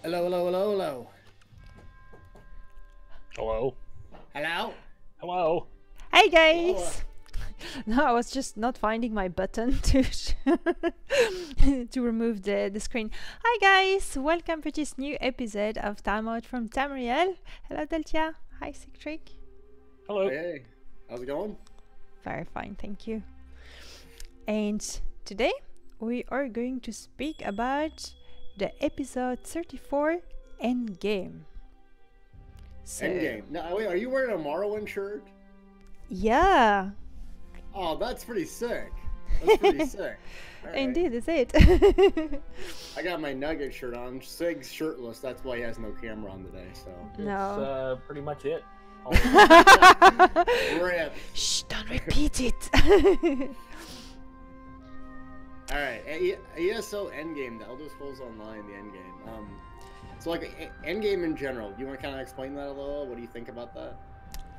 Hello, hello, hello, hello. Hello? Hello? Hello? Hey Hello. guys! No, I was just not finding my button to to remove the screen. Hi guys! Welcome to this new episode of Timeout from Tamriel. Hello Deltia. Hi Sigtric. Hello? Hey, how's it going? Very fine, thank you. And today we are going to speak about the episode 34 End Game. So, Endgame. Now, wait, are you wearing a Morrowind shirt? yeah, Oh, that's pretty sick. That's pretty sick. All right. indeed, is it? I got my Nugget shirt on. Sig's shirtless. That's why he has no camera on today. So. No. It's pretty much it. Rip. Shh, don't repeat it. All right. ESO End Game. The Elder Scrolls Online. The End Game. So like End Game in general. Do you want to kind of explain that a little? What do you think about that?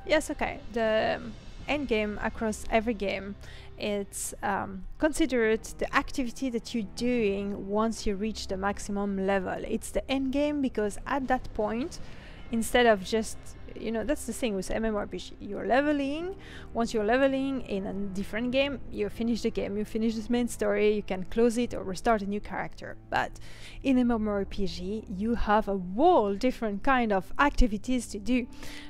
Yes, okay. The end game across every game, it's considered the activity that you're doing once you reach the maximum level. It's the end game because at that point, instead of just, that's the thing with MMORPG. You're leveling. Once you're leveling in a different game, you finish the game. You finish the main story. You can close it or restart a new character. But in MMORPG, you have a whole different kind of activities to do.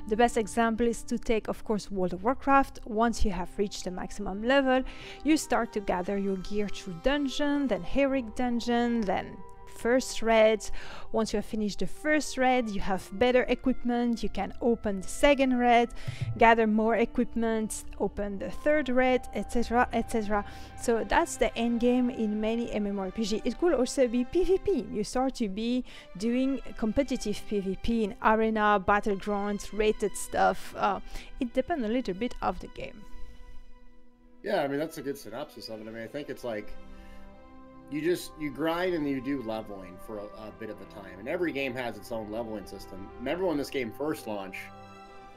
The best example is to take, of course, World of Warcraft. Once you have reached the maximum level, you start to gather your gear through dungeon, then heroic dungeon, then first raid. Once you have finished the first raid, you have better equipment, you can open the second raid, gather more equipment, open the third raid, etc, etc. So that's the end game in many MMORPG. It could also be PvP. You start to be doing competitive PvP in arena, battlegrounds, rated stuff. It depends a little bit of the game. Yeah, I mean that's a good synopsis of it. I mean, I think it's like you grind and you do leveling for a bit of a time, and every game has its own leveling system. Remember when this game first launched,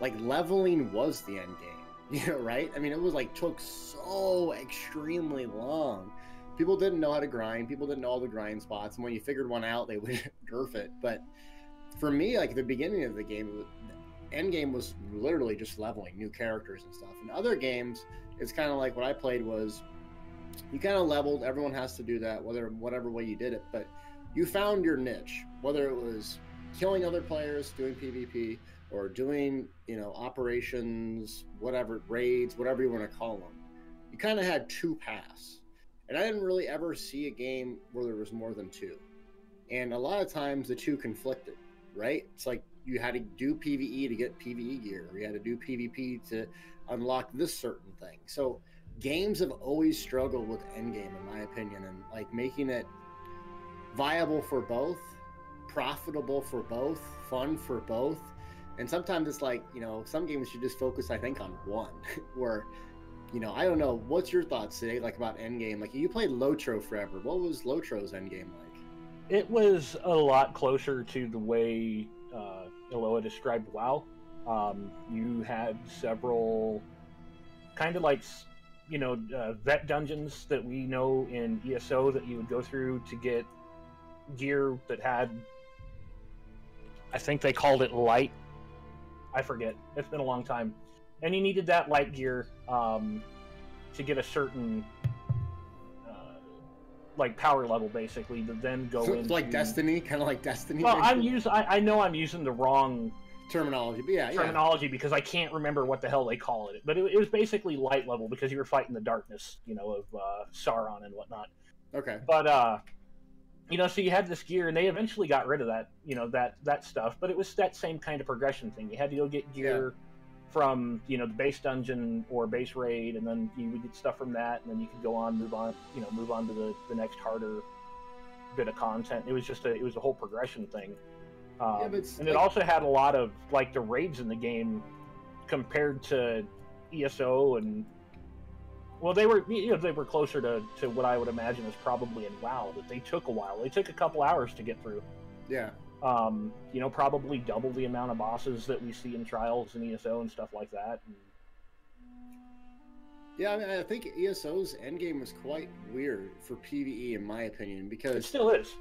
like leveling was the end game, right? I mean, it was like took so extremely long. People didn't know how to grind. People didn't know all the grind spots, and when you figured one out, they would nerf it. But for me, like the beginning of the game, end game was literally just leveling new characters and stuff. In other games, it's kind of like what I played was you kind of leveled. Everyone has to do that, whatever way you did it. But you found your niche, whether it was killing other players, doing PvP, or doing operations, whatever, raids, whatever you want to call them. You kind of had two paths, and I didn't really ever see a game where there was more than two. And a lot of times the two conflicted, right? It's like you had to do PvE to get PvE gear, or you had to do PvP to unlock this certain thing. So games have always struggled with endgame, in my opinion, and like making it viable for both, profitable for both, fun for both. And sometimes it's like, some games should just focus, I think, on one. Where, I don't know, what's your thoughts today, like about endgame? Like you played Lotro forever. What was Lotro's endgame like? It was a lot closer to the way Elloa described WoW. You had several kind of like vet dungeons that we know in ESO that you would go through to get gear that had, I think they called it light. I forget. It's been a long time. And you needed that light gear to get a certain like power level, basically, to then go into like Destiny, kind of like Destiny. Well, I know I'm using the wrong terminology, but terminology because I can't remember what the hell they call it. But it was basically light level because you were fighting the darkness, of Sauron and whatnot. Okay. But so you had this gear, and they eventually got rid of that, that stuff. But it was that same kind of progression thing. You had to go get gear from the base dungeon or base raid, and then you would get stuff from that, and then you could move on to the next harder bit of content. It was a whole progression thing. And it also had a lot of like the raids in the game compared to ESO, and well, they were closer to what I would imagine is probably in WoW, that they took a while. They took a couple hours to get through. Yeah. Probably double the amount of bosses that we see in Trials and ESO and stuff like that. Yeah, I mean, I think ESO's Endgame was quite weird for PvE, in my opinion, because It still is.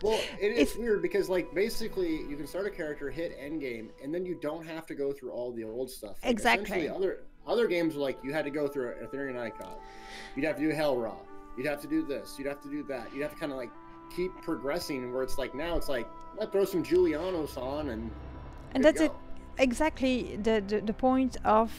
well, it is weird because, like, basically, you can start a character, hit Endgame, and then you don't have to go through all the old stuff. Like, Exactly. essentially, other games were like you had to go through Ethereal Icon, you'd have to do Hell Raw, you'd have to do this, you'd have to do that, you'd have to kind of like keep progressing. Where it's like now, it's like let's throw some Julianos on And that's it. Exactly the point of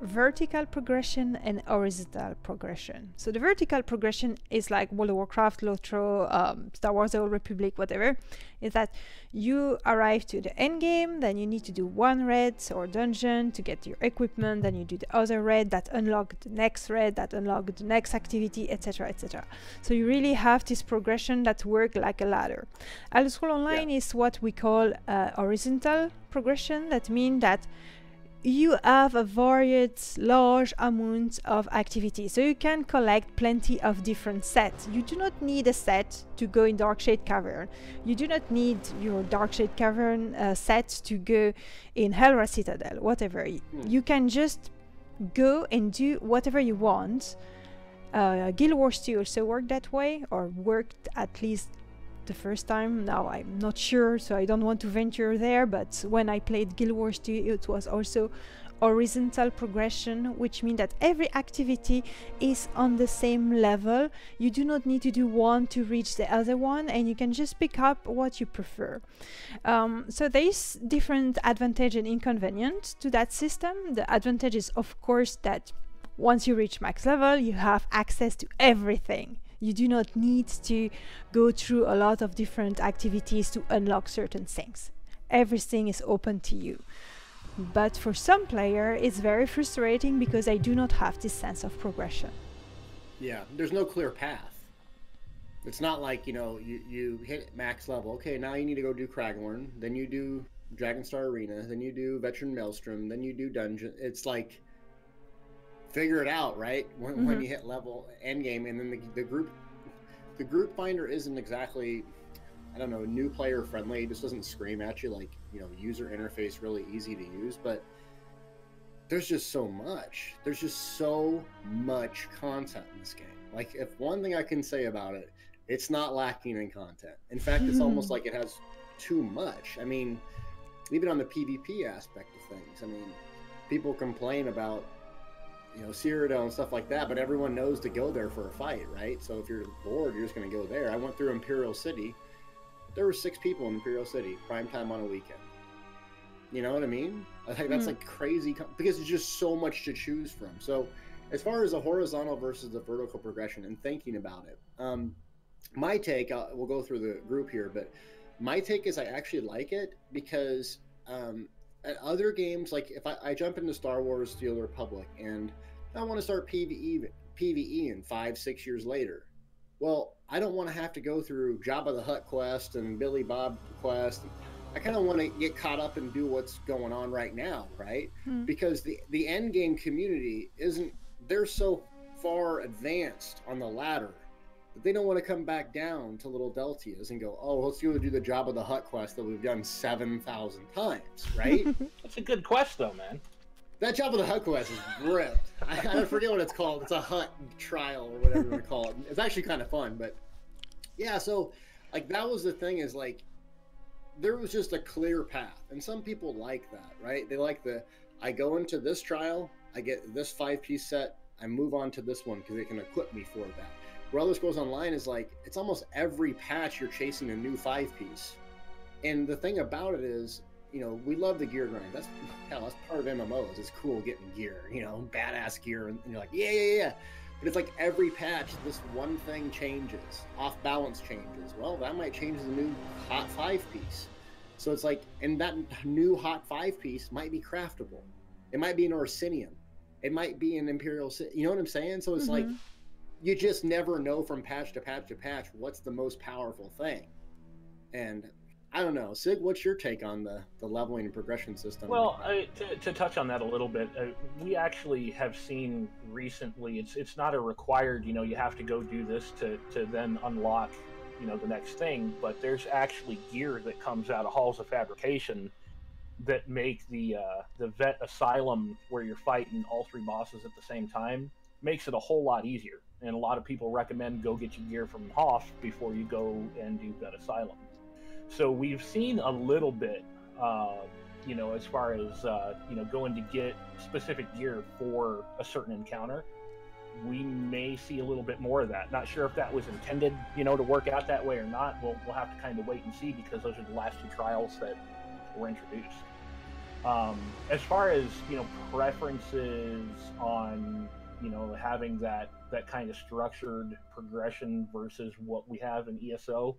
vertical progression and horizontal progression. So the vertical progression is like World of Warcraft, Lotro, Star Wars: The Old Republic, whatever. Is that you arrive to the end game, then you need to do one raid or dungeon to get your equipment, then you do the other raid that unlock the next raid, that unlock the next activity, etc., etc. So you really have this progression that work like a ladder. Elder Scrolls Online is what we call horizontal progression. That means that you have a varied large amount of activity, so you can collect plenty of different sets. You do not need a set to go in Darkshade Cavern. You do not need your Darkshade Cavern set to go in Helra Citadel, whatever. You can just go and do whatever you want. Guild Wars 2 also worked that way, or worked at least the first time. Now I'm not sure, so I don't want to venture there, but when I played Guild Wars 2, it was also horizontal progression, which means that every activity is on the same level. You do not need to do one to reach the other one, and you can just pick up what you prefer. So there is different advantage and inconvenience to that system. The advantage is, of course, that once you reach max level, you have access to everything. You do not need to go through a lot of different activities to unlock certain things. Everything is open to you. But for some players, it's very frustrating because they do not have this sense of progression. Yeah, there's no clear path. It's not like, you know, you hit max level. Okay, now you need to go do Kraghorn. Then you do Dragonstar Arena. Then you do Veteran Maelstrom. Then you do Dungeon. It's like, figure it out, right? When you hit level endgame, and then the group finder isn't exactly, I don't know, new player friendly. It just doesn't scream at you like, you know, user interface really easy to use. But there's just so much. There's just so much content in this game. Like, if one thing I can say about it, it's not lacking in content. In fact, it's almost like it has too much. I mean, even on the PvP aspect of things, I mean, people complain about, you know, Cyrodiil and stuff like that, but everyone knows to go there for a fight, right? So if you're bored, you're just going to go there. I went through Imperial City. There were 6 people in Imperial City, prime time on a weekend. You know what I mean? I think that's like crazy, because there's just so much to choose from. So as far as the horizontal versus the vertical progression and thinking about it, my take, we'll go through the group here, but my take is I actually like it because at other games, like if I jump into Star Wars: The Old Republic and I want to start PvE in 5-6 years later, well, I don't want to have to go through Jabba the Hutt quest and Billy Bob quest. I kind of want to get caught up and do what's going on right now, right? Because the end game community they're so far advanced on the ladder that they don't want to come back down to Little Deltias and go, oh, let's go do the Jabba the Hutt quest that we've done 7,000 times, right? That's a good quest, though, man. That Jabba the Hutt quest is ripped. I forget what it's called. It's a Hutt trial or whatever you want to call it. It's actually kind of fun, but yeah, so like that was the thing, is like there was just a clear path, and some people like that, right? They like I go into this trial, I get this 5-piece set, I move on to this one because it can equip me for that. Where Elder Scrolls Online is like, it's almost every patch you're chasing a new 5-piece. And the thing about it is, you know, we love the gear grind. That's part of MMOs. It's cool getting gear, you know, badass gear, and you're like, yeah. But it's like every patch, this one thing changes, off balance changes. Well, that might change the new hot 5-piece. So it's like, and that new hot 5-piece might be craftable. It might be an Orsinium. It might be an Imperial City. You know what I'm saying? So it's like, you just never know from patch to patch to patch what's the most powerful thing. And I don't know, Sig, what's your take on the leveling and progression system? Well, to touch on that a little bit, we actually have seen recently, it's not a required, you know, you have to go do this to then unlock, you know, the next thing, but there's actually gear that comes out of Halls of Fabrication that make the vet asylum, where you're fighting all 3 bosses at the same time, makes it a whole lot easier. And a lot of people recommend go get your gear from Hoth before you go and do vet asylum. So we've seen a little bit, as far as going to get specific gear for a certain encounter. We may see a little bit more of that. Not sure if that was intended, to work out that way or not. We'll have to kind of wait and see, because those are the last 2 trials that were introduced. As far as preferences on having that kind of structured progression versus what we have in ESO,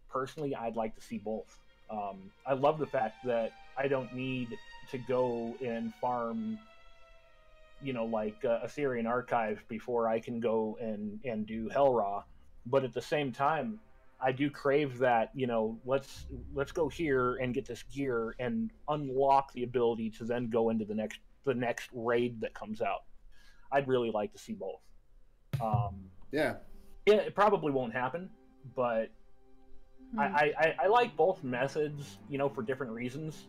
personally, I'd like to see both. I love the fact that I don't need to go and farm like Assyrian Archive before I can go and do Hellraw. But at the same time, I do crave that, let's go here and get this gear and unlock the ability to then go into the next raid that comes out. I'd really like to see both. Yeah, it probably won't happen, but I like both methods, for different reasons.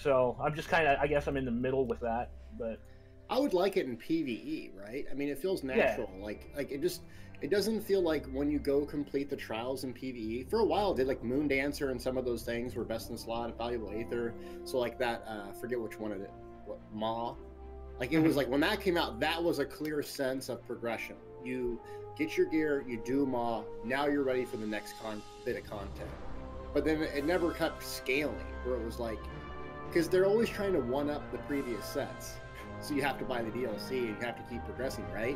So I'm just kind of, I guess I'm in the middle with that, but I would like it in PvE, right? I mean, it feels natural. Yeah. Like it doesn't feel like when you go complete the trials in PvE. For a while, did like Moon Dancer and some of those things were best in slot, valuable Aether. So like that, forget which one of it, Ma. Like it was like when that came out, that was a clear sense of progression. You get your gear, you do Ma, now you're ready for the next bit of content. But then it never kept scaling, where it was like, because they're always trying to one-up the previous sets. So you have to buy the DLC and you have to keep progressing, right?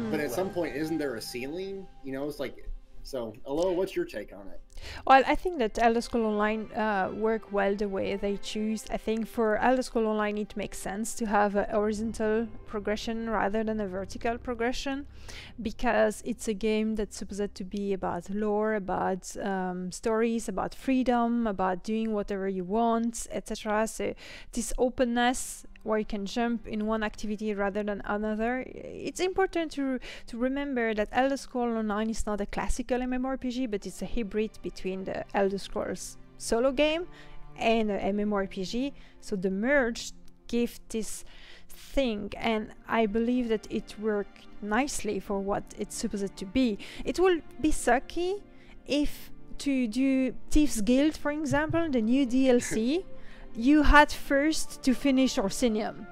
But at some point, isn't there a ceiling? It's like... So, Elloa, what's your take on it? Well, I think that Elder Scrolls Online work well the way they choose. I think for Elder Scrolls Online it makes sense to have a horizontal progression rather than a vertical progression, because it's a game that's supposed to be about lore, about stories, about freedom, about doing whatever you want, etc. So this openness where you can jump in one activity rather than another. It's important to remember that Elder Scrolls Online is not a classical MMORPG, but it's a hybrid between the Elder Scrolls solo game and a MMORPG. So the merge gave this thing, and I believe that it worked nicely for what it's supposed to be. It will be sucky if to do Thief's Guild, for example, the new DLC, you had first to finish Orsinium.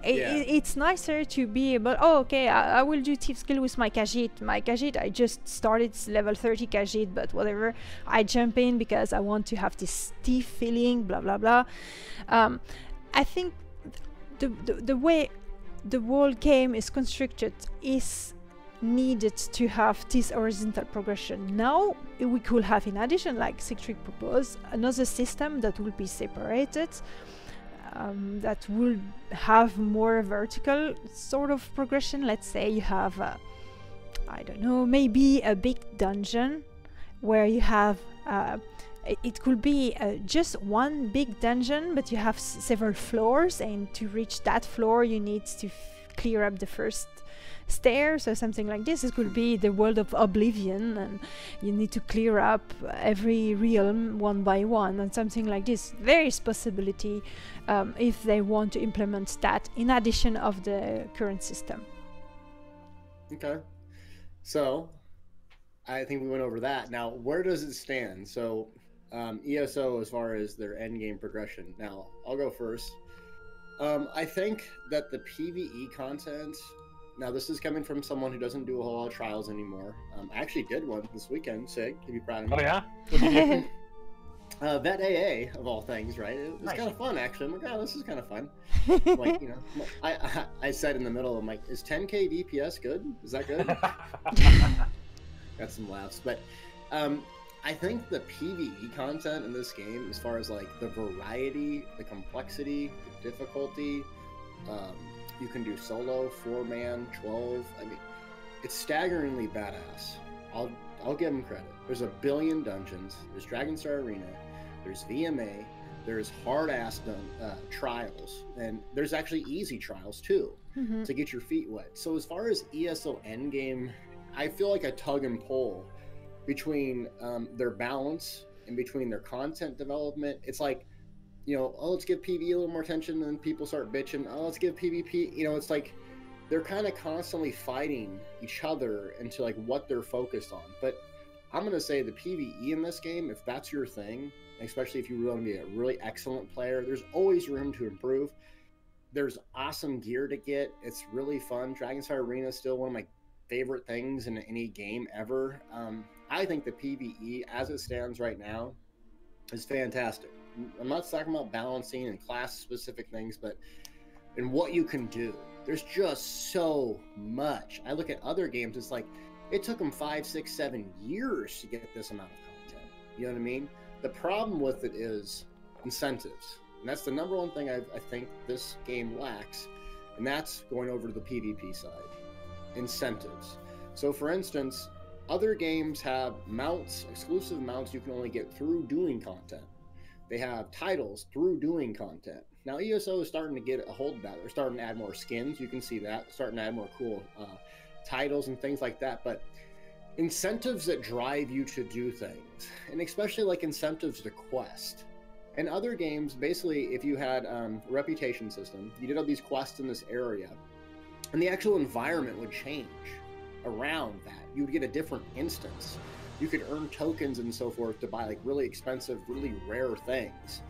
It's nicer to be able, I will do Thief's Guild with my Khajiit. My Khajiit, I just started level 30 Khajiit, but whatever. I jump in because I want to have this thief feeling, blah, blah, blah. I think the way the whole game is constructed is needed to have this horizontal progression. Now we could have, in addition, like Sigtric proposed, another system that will be separated, that will have more vertical sort of progression. Let's say you have I don't know, maybe a big dungeon where you have it could be just one big dungeon, but you have several floors, and to reach that floor you need to clear up the first stairs or something like this. It could be the world of Oblivion, and you need to clear up every realm one by one, and something like this. There is possibility if they want to implement that in addition of the current system. Okay, so I think we went over that. Now, where does it stand? So ESO, as far as their endgame progression. Now, I'll go first. I think that the PvE content, now this is coming from someone who doesn't do a whole lot of trials anymore. I actually did one this weekend, Sig, to be proud of me. Oh yeah? What did you do? Vet AA, of all things, right? It was Nice. kind of fun, actually. I'm like, oh, this is kind of fun. Like, I said in the middle, I'm like, is 10k DPS good? Is that good? Got some laughs. But I think the PvE content in this game, as far as like the variety, the complexity, the difficulty, you can do solo, 4-man, 12. I mean, it's staggeringly badass. I'll give them credit. There's a billion dungeons. There's Dragonstar Arena. There's VMA. There's hard-ass trials. And there's actually easy trials, too, to get your feet wet. So as far as ESO Endgame, I feel like a tug and pull between their balance in between their content development. It's like, you know, oh, let's give PvE a little more attention, and then people start bitching, oh, let's give PvP, you know, it's like they're kind of constantly fighting each other into like what they're focused on. But I'm going to say the PvE in this game, if that's your thing, especially if you want to be a really excellent player, there's always room to improve. There's awesome gear to get. It's really fun. Dragonfire Arena is still one of my favorite things in any game ever. I think the PvE as it stands right now is fantastic. I'm not talking about balancing and class specific things, but in what you can do. There's just so much. I look at other games, it's like it took them 5, 6, 7 years to get this amount of content. You know what I mean? The problem with it is incentives. And that's the number one thing I think this game lacks. And that's going over to the PvP side. Incentives. So for instance, other games have mounts, exclusive mounts you can only get through doing content. They have titles through doing content. Now ESO is starting to get a hold of that. They're starting to add more skins. You can see that. They're starting to add more cool titles and things like that. But incentives that drive you to do things, and especially like incentives to quest. In other games, basically, if you had a reputation system, you did all these quests in this area, and the actual environment would change around that. You would get a different instance. You could earn tokens and so forth to buy like really expensive, really rare things.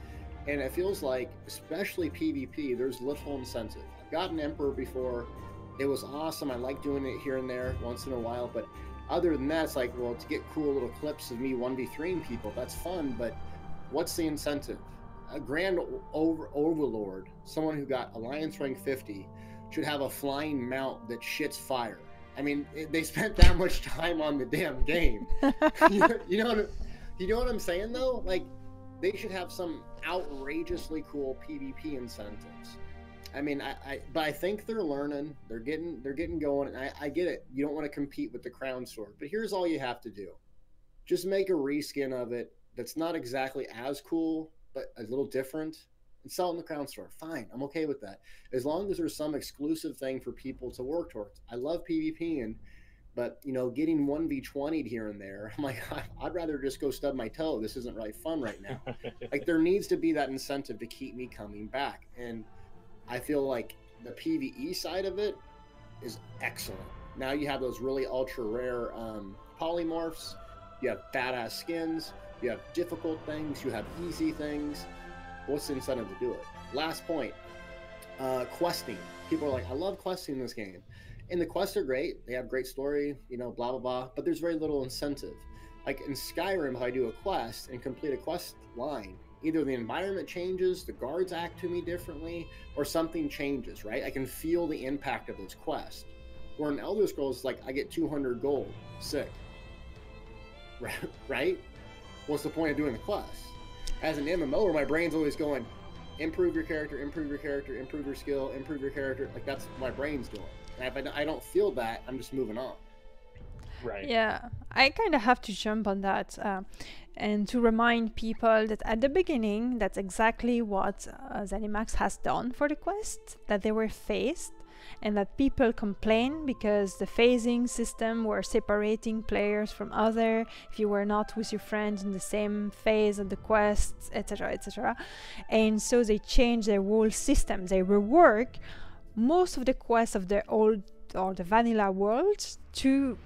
And it feels like, especially PvP, there's little incentive. I've gotten Emperor before. It was awesome. I like doing it here and there once in a while. But other than that, it's like, well, to get cool little clips of me 1v3ing people, that's fun. But what's the incentive? A Grand Overlord, someone who got Alliance rank 50, should have a flying mount that shits fire. I mean, they spent that much time on the damn game. you know what I'm saying though? Like, they should have some outrageously cool PvP incentives. I mean, but I think they're learning. They're getting going. And I get it. You don't want to compete with the Crown Sword, but here's all you have to do: just make a reskin of it that's not exactly as cool, but a little different, and sell it in the Crown Store. Fine, I'm okay with that, as long as there's some exclusive thing for people to work towards. I love PvP, but you know, getting 1v20'd here and there, I'm like, I'd rather just go stub my toe. This isn't really fun right now. Like, there needs to be that incentive to keep me coming back, and I feel like the PvE side of it is excellent. Now you have those really ultra rare polymorphs. You have badass skins. You have difficult things. You have easy things. What's the incentive to do it? Last point, questing. People are like, I love questing in this game. And the quests are great. They have great story, you know, blah, blah, blah. But there's very little incentive. Like in Skyrim, if I do a quest and complete a quest line, either the environment changes, the guards act to me differently, or something changes, right? I can feel the impact of those quests. Where in Elder Scrolls, like, I get 200 gold. Sick. Right? What's the point of doing the quest? As an MMO, where my brain's always going, improve your character, improve your character, improve your skill, improve your character. Like, that's what my brain's doing. And if I don't feel that, I'm just moving on. Right. Yeah, I kind of have to jump on that and to remind people that at the beginning, that's exactly what ZeniMax has done for the quest, that they were phased, and that people complain because the phasing system were separating players from other, if you were not with your friends in the same phase of the quests, etc., etc. And so they changed their whole system. They rework most of the quests of the old or the vanilla world to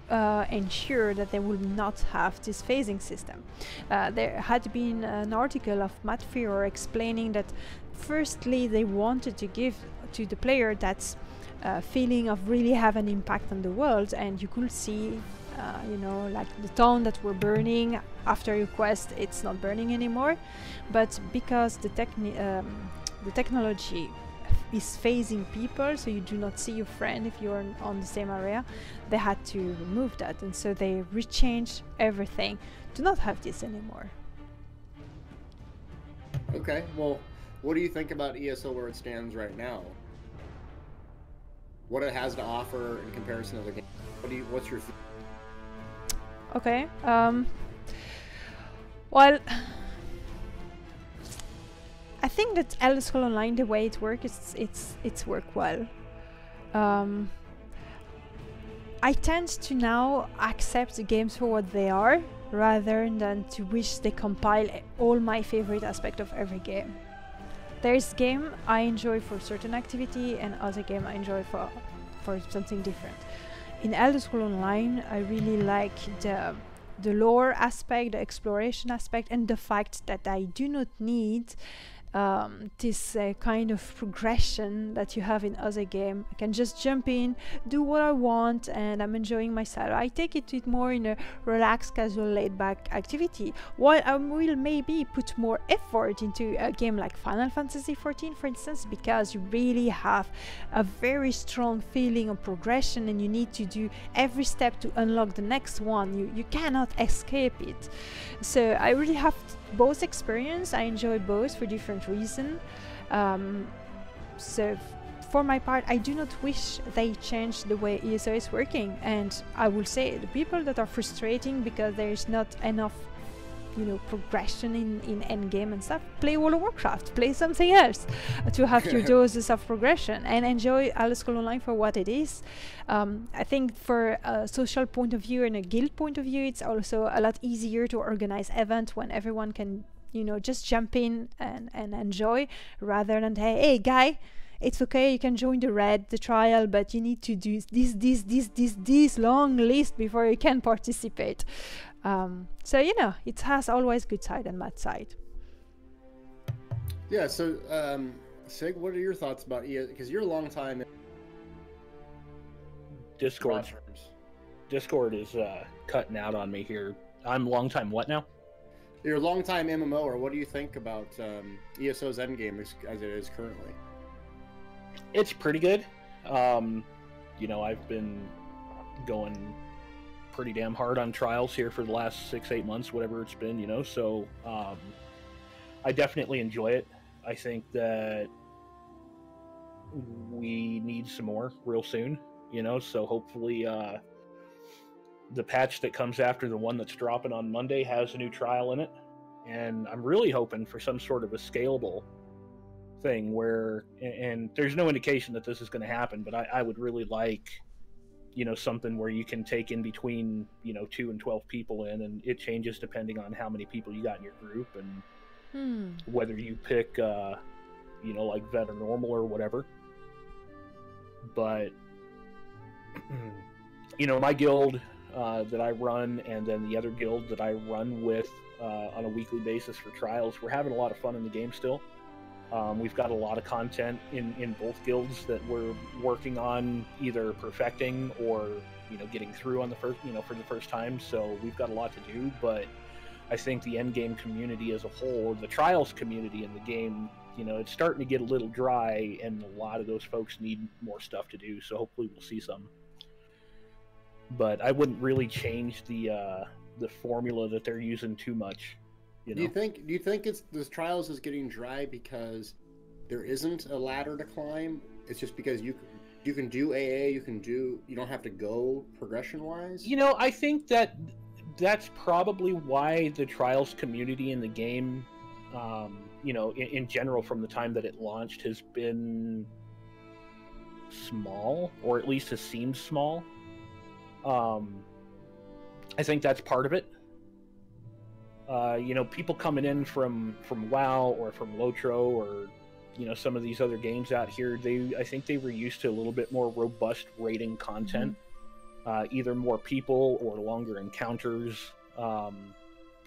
ensure that they will not have this phasing system. There had been an article of Matt Fearer explaining that firstly they wanted to give to the player that feeling of really have an impact on the world, and you could see you know, like the town that were burning after your quest, it's not burning anymore. But because the technology is phasing people, so you do not see your friend if you're on the same area, they had to remove that, and so they rechanged everything to not have this anymore. Okay, well, what do you think about ESO where it stands right now? What it has to offer in comparison to the game? What's your Okay, well, I think that Elder Scrolls Online, the way it works, it's worked well. I tend to now accept the games for what they are, rather than to wish they compile all my favorite aspect of every game. There's game I enjoy for certain activity and other game I enjoy for something different. In Elder Scrolls Online, I really like the lore aspect, the exploration aspect, and the fact that I do not need this kind of progression that you have in other game. I can just jump in, do what I want, and I'm enjoying myself. I take it more in a relaxed, casual, laid-back activity, while I will maybe put more effort into a game like Final Fantasy XIV, for instance, because you really have a very strong feeling of progression and you need to do every step to unlock the next one. You cannot escape it. So I really have both experience. I enjoy both for different reasons. So for my part, I do not wish they change the way ESO is working. And I will say the people that are frustrating because there is not enough, you know, progression in endgame and stuff, play World of Warcraft, play something else to have your doses of progression and enjoy Elder Scrolls Online for what it is. I think for a social point of view and a guild point of view, it's also a lot easier to organize event when everyone can, you know, just jump in and enjoy, rather than hey guy, it's okay, you can join the trial, but you need to do this long list before you can participate. So, you know, it has always good side and bad side. Yeah, so, Sig, what are your thoughts about ESO? Because you're a long time in Discord is cutting out on me here. I'm long time what now? You're a long time MMO, or what do you think about ESO's Endgame as it is currently? It's pretty good. You know, I've been going pretty damn hard on trials here for the last 6-8 months, whatever it's been, you know, so I definitely enjoy it. I think that we need some more real soon, you know, so hopefully the patch that comes after the one that's dropping on Monday has a new trial in it, and I'm really hoping for some sort of a scalable thing where, and there's no indication that this is going to happen, but I would really like, you know, something where you can take in between, you know, 2 and 12 people in, and it changes depending on how many people you got in your group and whether you pick, you know, like vet or normal or whatever. But, you know, my guild that I run, and then the other guild that I run with on a weekly basis for trials, we're having a lot of fun in the game still. We've got a lot of content in both guilds that we're working on either perfecting or, you know, getting through on the first, you know, for the first time. So we've got a lot to do, but I think the endgame community as a whole, or the trials community in the game, you know, it's starting to get a little dry, and a lot of those folks need more stuff to do. So hopefully we'll see some. But I wouldn't really change the formula that they're using too much. You know? Do you think it's the trials is getting dry because there isn't a ladder to climb? It's just because you can do AA, you don't have to go progression wise? You know, I think that's probably why the trials community in the game, you know, in general from the time that it launched, has been small, or at least has seemed small. I think that's part of it. You know, people coming in from WoW or from Lotro or, you know, some of these other games out here, I think they were used to a little bit more robust raiding content, either more people or longer encounters,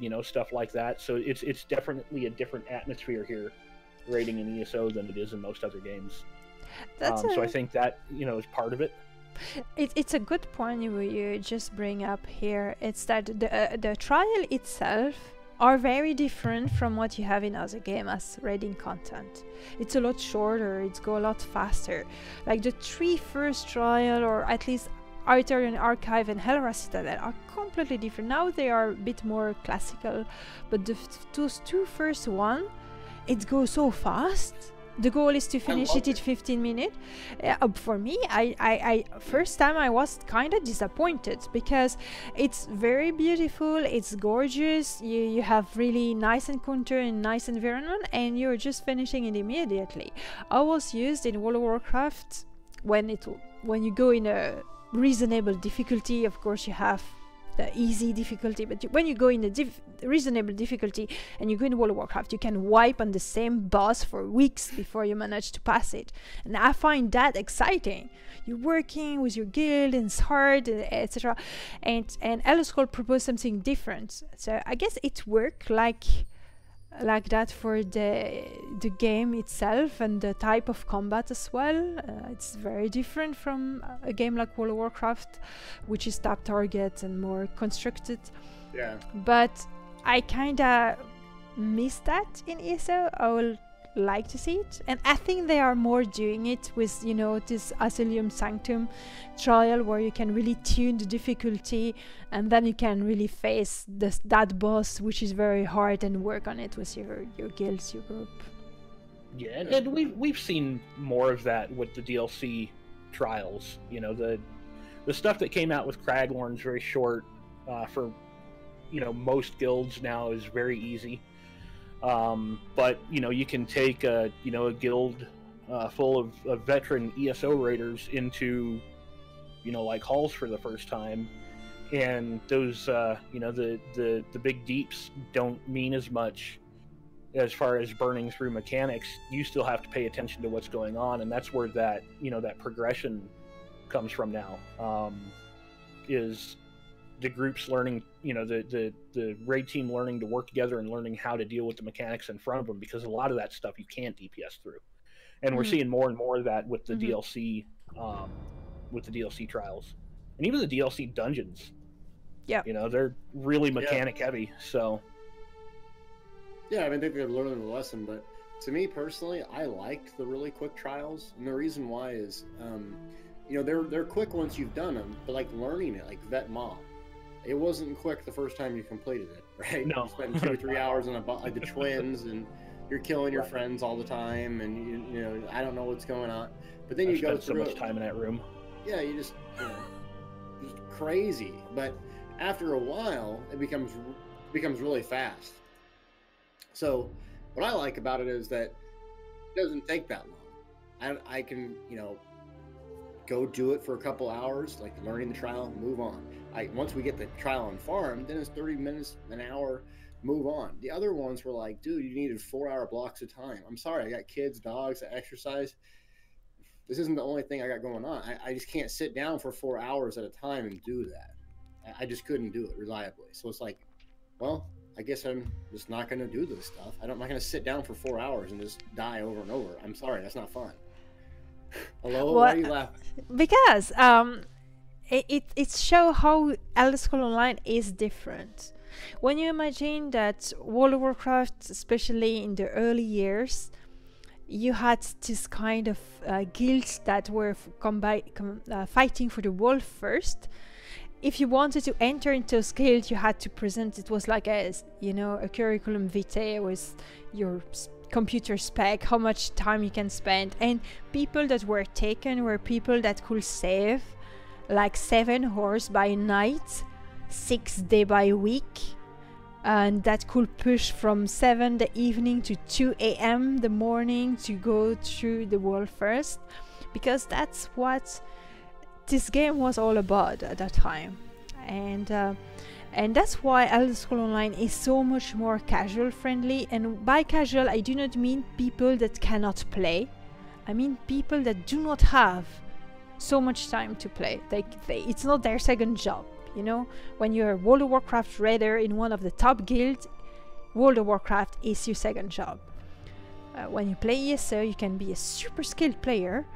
you know, stuff like that. So it's definitely a different atmosphere here, raiding in ESO, than it is in most other games. So I think that, you know, is part of it. It's a good point you just bring up here. It's that the trial itself are very different from what you have in other games as raiding content. It's a lot shorter, it's go a lot faster. Like the 3 first trial, or at least Arthurian Archive and Elloa Citadel, are completely different. Now they are a bit more classical, but those 2 first one, it goes so fast. The goal is to finish it in 15 minutes. For me, I first time I was kind of disappointed because it's very beautiful, it's gorgeous, you have really nice encounter and nice environment, and you're just finishing it immediately. I was used in World of Warcraft when you go in a reasonable difficulty. Of course, you have the easy difficulty, but when you go in the reasonable difficulty and you go in World of Warcraft, you can wipe on the same boss for weeks before you manage to pass it. And I find that exciting. You're working with your guild and it's hard, etc. And Elder Scrolls proposed something different. So I guess it worked like that for the game itself and the type of combat as well. It's very different from a game like World of Warcraft, which is tap target and more constructed. Yeah. But I kinda miss that in ESO. I will like to see it, and I think they are more doing it with, you know, this Asylum Sanctum trial where you can really tune the difficulty and then you can really face that boss, which is very hard, and work on it with your guilds, your group. Yeah, and we've seen more of that with the DLC trials. You know, the stuff that came out with Craglorn's very short. For, you know, most guilds now is very easy. But, you know, you can take a guild full of veteran ESO raiders into, you know, like halls for the first time, and those you know, the big deeps don't mean as much as far as burning through mechanics. You still have to pay attention to what's going on, and that's where that, you know, that progression comes from now. Is the groups learning, you know, the raid team learning to work together and learning how to deal with the mechanics in front of them, because a lot of that stuff you can't DPS through, and we're seeing more and more of that with the DLC, with the DLC trials, and even the DLC dungeons. Yeah, you know, they're really mechanic heavy. So yeah, I mean, I think they're learning the lesson, but to me personally, I liked the really quick trials, and the reason why is, you know, they're quick once you've done them, but like learning it, like Vet Maw, it wasn't quick the first time you completed it, right? No. You spend 2 or 3 hours on like the twins, and you're killing your friends all the time, and you know, I don't know what's going on. But then you go through so much time in that room. Yeah, you just, you know, just crazy. But after a while, it becomes really fast. So what I like about it is that it doesn't take that long. I can, you know, go do it for a couple hours, like learning the trial, move on. Once we get the trial on farm, then it's 30 minutes, an hour, move on. The other ones were like, dude, you needed 4-hour blocks of time. I'm sorry, I got kids, dogs, I exercise. This isn't the only thing I got going on. I just can't sit down for 4 hours at a time and do that. I just couldn't do it reliably. So it's like, well, I guess I'm just not going to do this stuff. I'm not going to sit down for 4 hours and just die over and over. I'm sorry, that's not fun. Hello, why are you laughing? Because it shows how Elder Scrolls Online is different. When you imagine that World of Warcraft, especially in the early years, you had this kind of guilds that were fighting for the world first. If you wanted to enter into those guilds, you had to present. It was like a curriculum vitae with your computer spec, how much time you can spend, and people that were taken were people that could save like 7 hours by night, 6 days by week, and that could push from 7 the evening to 2 a.m. the morning to go through the world first, because that's what this game was all about at that time. And that's why Elder Scrolls Online is so much more casual friendly. And by casual, I do not mean people that cannot play. I mean people that do not have so much time to play. It's not their second job, you know? When you're a World of Warcraft raider in one of the top guilds, World of Warcraft is your second job. When you play ESO, you can be a super skilled player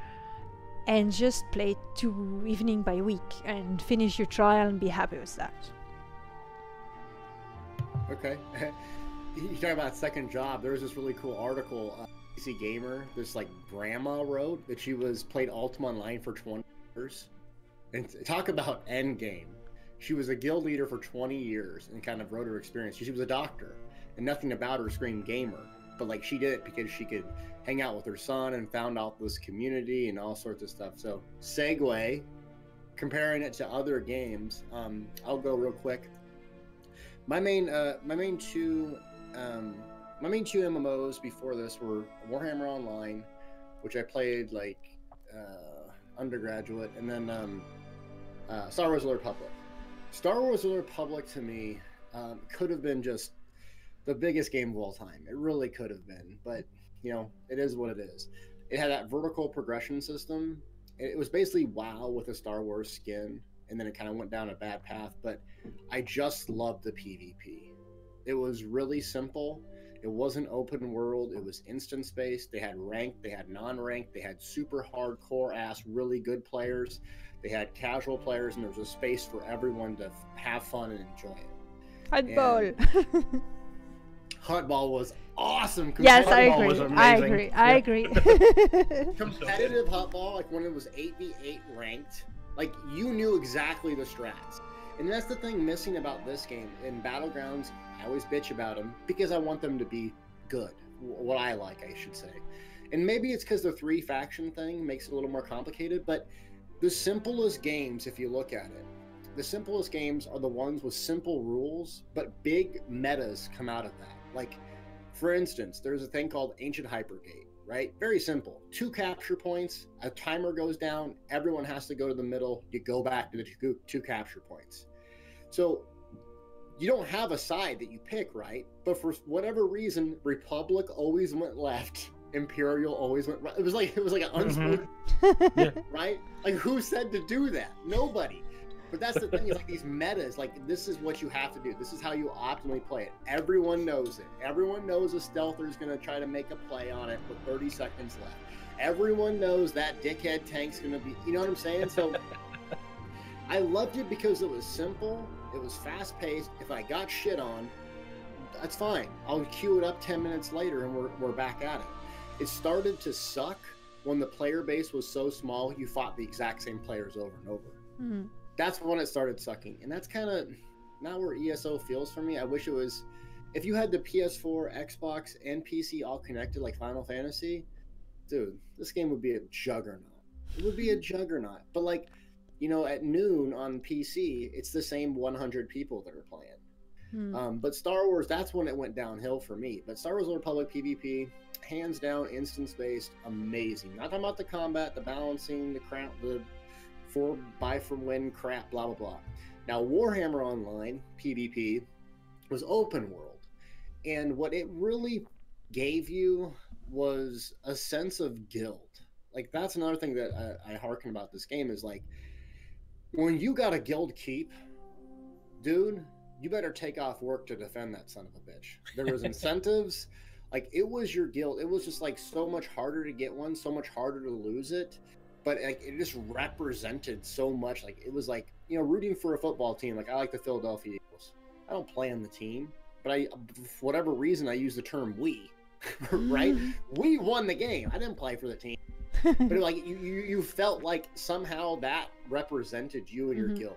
and just play 2 evenings by week and finish your trial and be happy with that. Okay. You talk about second job. There was this really cool article, PC Gamer, this like grandma wrote that she played Ultima Online for 20 years. And talk about Endgame. She was a guild leader for 20 years and kind of wrote her experience. She was a doctor, and nothing about her screamed gamer. But like she did it because she could hang out with her son and found out this community and all sorts of stuff. So segue, comparing it to other games, I'll go real quick. My main two MMOs before this were Warhammer Online, which I played like undergraduate, and then Star Wars: The Old Republic. Star Wars: The Old Republic to me could have been just the biggest game of all time. It really could have been, but you know, it is what it is. It had that vertical progression system. It was basically WoW with a Star Wars skin, and then it kind of went down a bad path. But I just loved the PvP. It was really simple. It wasn't open world. It was instance based. They had ranked, they had non-ranked, they had super hardcore ass, really good players. They had casual players, and there was a space for everyone to have fun and enjoy it. Hardball. Hardball was awesome. Yes, I Hardball was agree. amazing. I Yeah. agree. Competitive hardball, like when it was 8v8 ranked, like you knew exactly the strats. And that's the thing missing about this game. In Battlegrounds, I always bitch about them because I want them to be good. What I like, I should say. And maybe it's because the 3-faction thing makes it a little more complicated, but the simplest games, if you look at it, the simplest games are the ones with simple rules, but big metas come out of that. Like, for instance, there's a thing called Ancient Hypergate, right? Very simple. 2 capture points, a timer goes down, everyone has to go to the middle, you go back to the 2 capture points. So you don't have a side that you pick, right? But for whatever reason, Republic always went left, Imperial always went right. It was like an unspoken, right? Like, who said to do that? Nobody. But that's the thing, is like these metas, like this is what you have to do. This is how you optimally play it. Everyone knows it. Everyone knows a stealther is going to try to make a play on it with 30 seconds left. Everyone knows that dickhead tank's going to be, you know what I'm saying? So I loved it because it was simple. It was fast paced. If I got shit on, that's fine. I'll queue it up 10 minutes later and we're back at it. It started to suck when the player base was so small, you fought the exact same players over and over. Mm. That's when it started sucking. And that's kind of not where ESO feels for me. I wish it was, if you had the PS4, Xbox, and PC all connected like Final Fantasy, dude, this game would be a juggernaut. It would be a juggernaut. But like, you know, at noon on PC, it's the same 100 people that are playing. But Star Wars, that's when it went downhill for me. But Star Wars: Old Republic PvP, hands down, instance-based, amazing. Not talking about the combat, the balancing, the crap, the buy from win crap, blah, blah, blah. Now, Warhammer Online PvP was open world. And what it really gave you was a sense of guild. Like, that's another thing that I hearken about this game is like, when you got a guild keep, dude, you better take off work to defend that son of a bitch. There was incentives. Like, it was your guild. It was just like so much harder to get one, so much harder to lose it. But like, it just represented so much. Like, it was like, you know, rooting for a football team. Like, I like the Philadelphia Eagles. I don't play on the team, but for whatever reason, I use the term we, right? We won the game. I didn't play for the team. But like, you felt like somehow that represented you and your guild.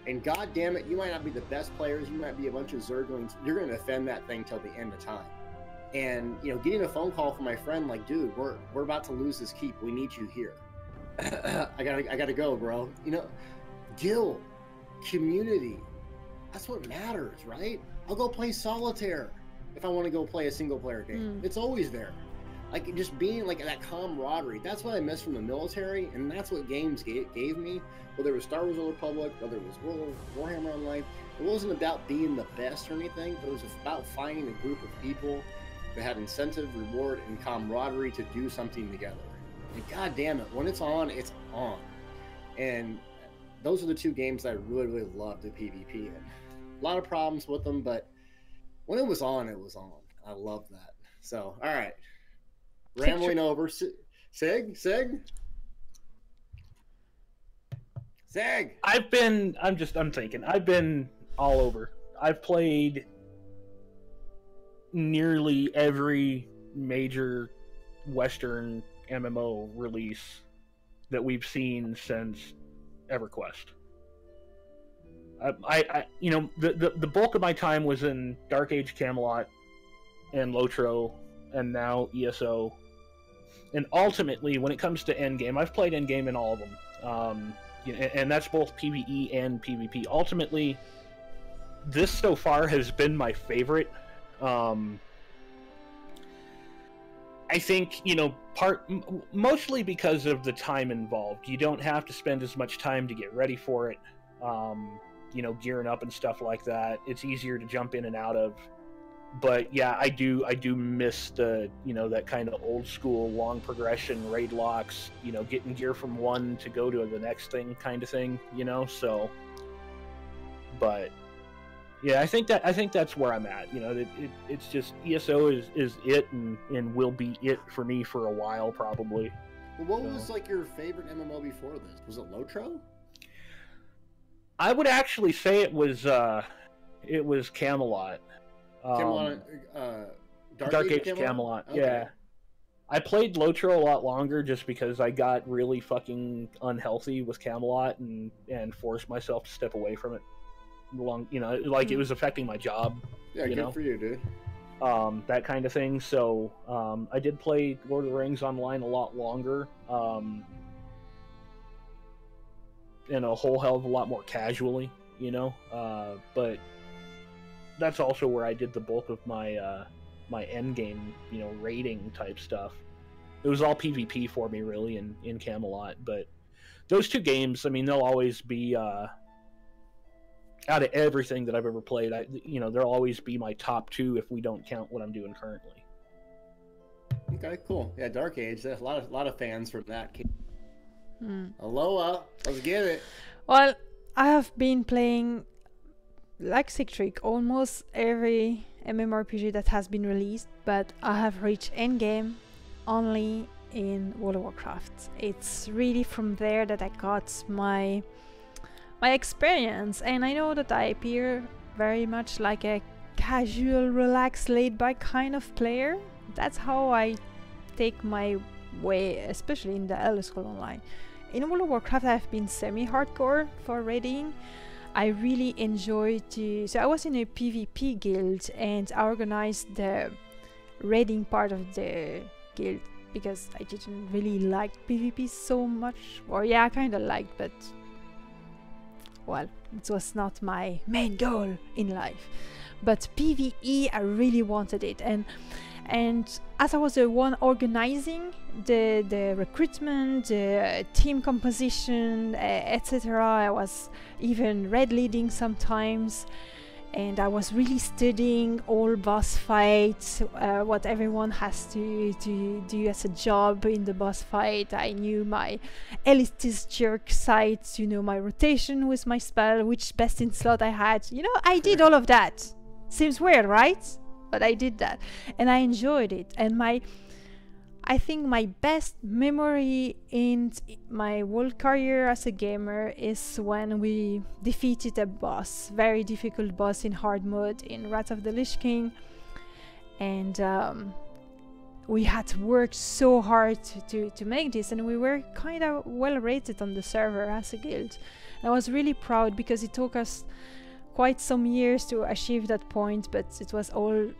And god damn it, you might not be the best players, you might be a bunch of Zerglings, you're going to defend that thing till the end of time. And, you know, getting a phone call from my friend like, dude, we're about to lose this keep, we need you here. I gotta go, bro. You know, guild, community, that's what matters, right? I'll go play solitaire if I want to go play a single player game. It's always there. Like, just being like that camaraderie, that's what I miss from the military, and that's what games gave me. Whether it was Star Wars: Old Republic, whether it was Warhammer Online, it wasn't about being the best or anything, but it was about finding a group of people that had incentive, reward, and camaraderie to do something together. And god damn it, when it's on, it's on. And those are the two games that I really, really loved the PvP in. A lot of problems with them, but when it was on, it was on. I love that. So, all right. Rambling over. Sig? I'm thinking. I've been all over. I've played nearly every major Western MMO release that we've seen since EverQuest. I you know, the bulk of my time was in Dark Age Camelot and Lotro, and now ESO. And ultimately, when it comes to Endgame, I've played Endgame in all of them. And that's both PvE and PvP. Ultimately, this so far has been my favorite. I think, you know, mostly because of the time involved. You don't have to spend as much time to get ready for it. you know, gearing up and stuff like that. It's easier to jump in and out of. But yeah, I do miss the, you know, that kind of old school long progression raid locks, you know, getting gear from one to go to the next thing kind of thing, you know. So, but yeah, I think that's where I'm at. You know, it's just ESO is it and will be it for me for a while probably. Well, what was like your favorite MMO before this? Was it Lotro? I would actually say it was Camelot. Camelot, Dark Age Camelot. Okay. Yeah. I played Lotro a lot longer just because I got really fucking unhealthy with Camelot and forced myself to step away from it. You know, like it was affecting my job. Yeah, good for you, dude. That kind of thing. So I did play Lord of the Rings Online a lot longer, and a whole hell of a lot more casually, you know. But that's also where I did the bulk of my my Endgame, you know, raiding type stuff. It was all PvP for me, really, in Camelot. But those two games, I mean, they'll always be out of everything that I've ever played. You know, they'll always be my top two if we don't count what I'm doing currently. Okay, cool. Yeah, Dark Age. There's a lot of fans from that. Elloa, let's get it. Well, I have been playing, like Sigtric, almost every MMORPG that has been released, but I have reached Endgame only in World of Warcraft. It's really from there that I got my experience, and I know that I appear very much like a casual, relaxed, laid-back kind of player. That's how I take my way, especially in the Elder Scrolls Online. In World of Warcraft, I've been semi-hardcore for raiding. I really enjoy so I was in a PvP guild, and I organized the raiding part of the guild because I didn't really like PvP so much. Or yeah, I kind of liked, but well, it was not my main goal in life. But PvE, I really wanted it, and as I was the one organizing the recruitment, the team composition, etc., I was even red leading sometimes, and I was really studying all boss fights, what everyone has to do as a job in the boss fight. I knew my elitist jerk sites, you know, my rotation with my spell, which best in slot I had. You know, I did all of that. Seems weird, right? But I did that, and I enjoyed it. And I think my best memory in my whole career as a gamer is when we defeated a boss, very difficult boss in hard mode in Wrath of the Lich King, and we had to work so hard to make this, and we were kind of well rated on the server as a guild. And I was really proud because it took us quite some years to achieve that point, but it was all